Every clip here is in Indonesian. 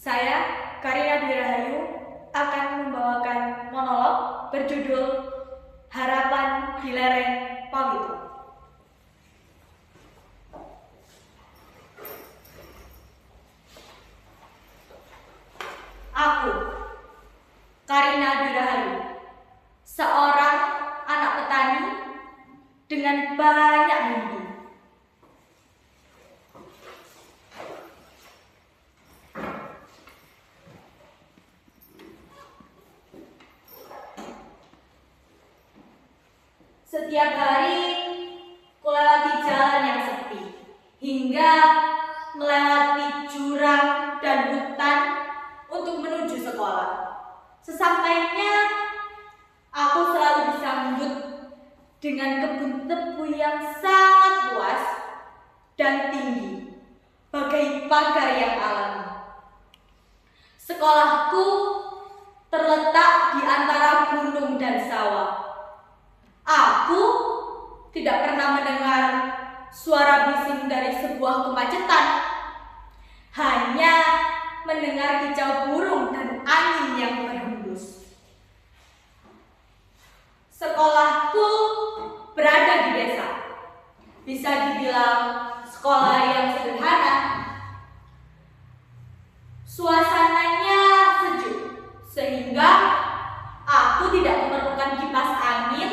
Saya, Karina Dwi Rahayu, akan membawakan monolog berjudul Harapan di Lereng Pawito. Aku, Karina Dwi Rahayu, seorang anak petani dengan banyak mimpi. Setiap hari kulewati jalan yang sepi, hingga melewati jurang dan hutan untuk menuju sekolah. Sesampainya, aku selalu disambut dengan kebun tebu yang sangat luas dan tinggi, bagai pagar yang alami. Sekolahku terletak di antara gunung dan sawah. Aku tidak pernah mendengar suara bising dari sebuah kemacetan, hanya mendengar kicau burung dan angin yang berhembus. Sekolahku berada di desa, bisa dibilang sekolah yang sederhana. Suasananya sejuk, sehingga aku tidak memerlukan kipas angin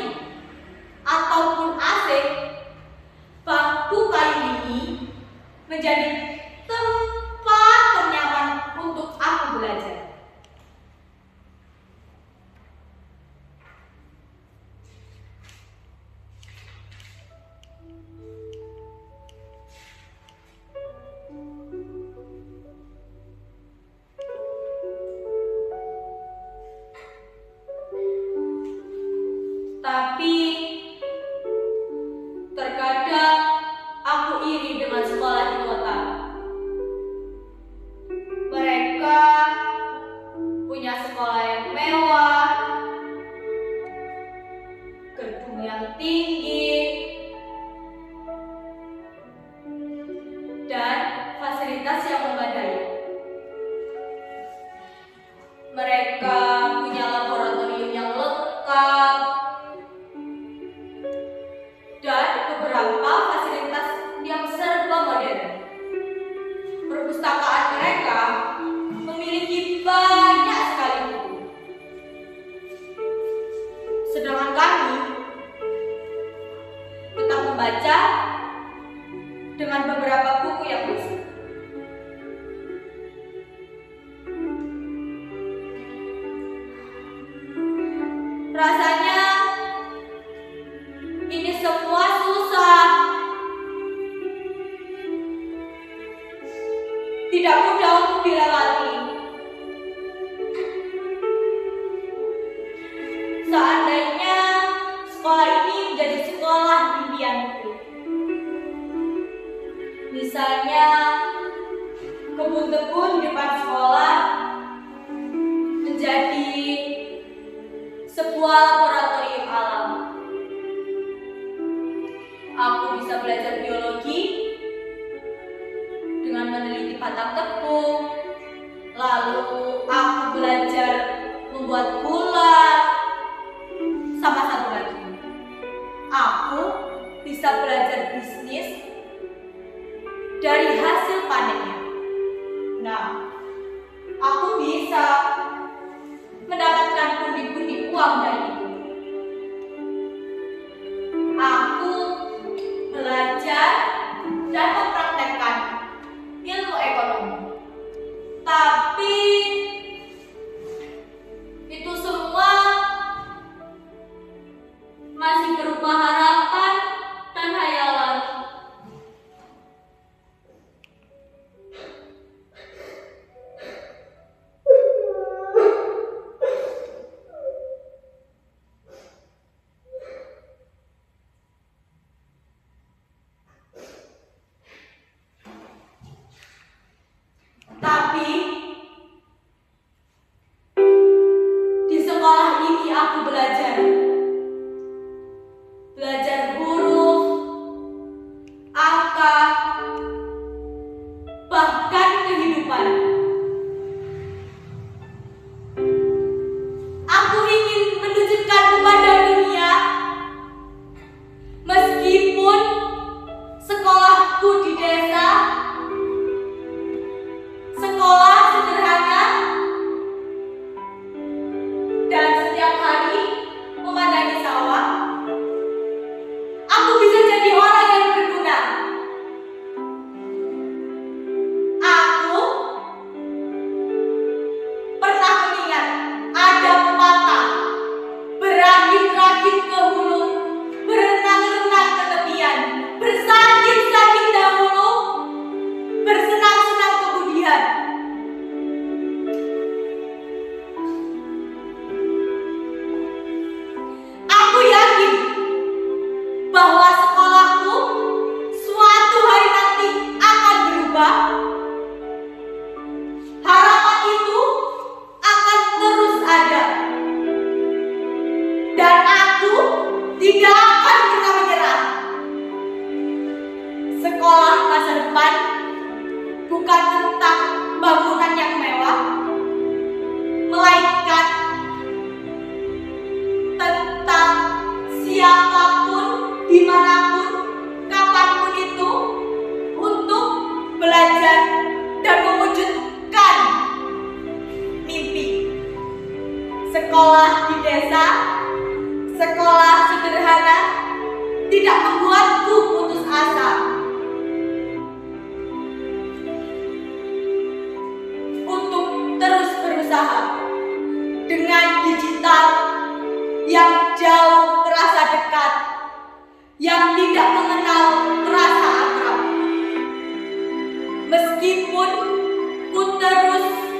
ataupun AC. Bangku kayu ini menjadi tempat ternyaman untuk aku belajar. Tapi terkadang aku iri dengan sekolah di kota. Mereka punya sekolah yang mewah, gedung yang tinggi, dan fasilitas yang memadai. Mereka punya laboratorium yang lengkap dan beberapa fasilitas yang serba modern. Perpustakaan mereka memiliki banyak sekali buku. Sedangkan kami tetap membaca dengan beberapa buku yang busuk. Rasanya ini semua susah, tidak mudah untuk dilewati. Seandainya sekolah ini menjadi sekolah impianku, misalnya kebun tebu di depan sekolah menjadi sebuah laboratorium alam. Aku bisa belajar biologi dengan meneliti batang tebu. Lalu aku belajar membuat gula. Sama satu lagi, aku bisa belajar bisnis dari hasil panennya. Nah, aku bisa mendapatkan pundi-pundi uang dari itu. Aku belajar dan mempraktekkan ilmu ekonomi. Tapi itu semua masih berupa harapan dan hayalan. sekolah di desa, sekolah sederhana, tidak membuatku putus asa. Untuk terus berusaha dengan digital yang jauh terasa dekat, yang tidak mengenal rasa akrab. Meskipun ku terus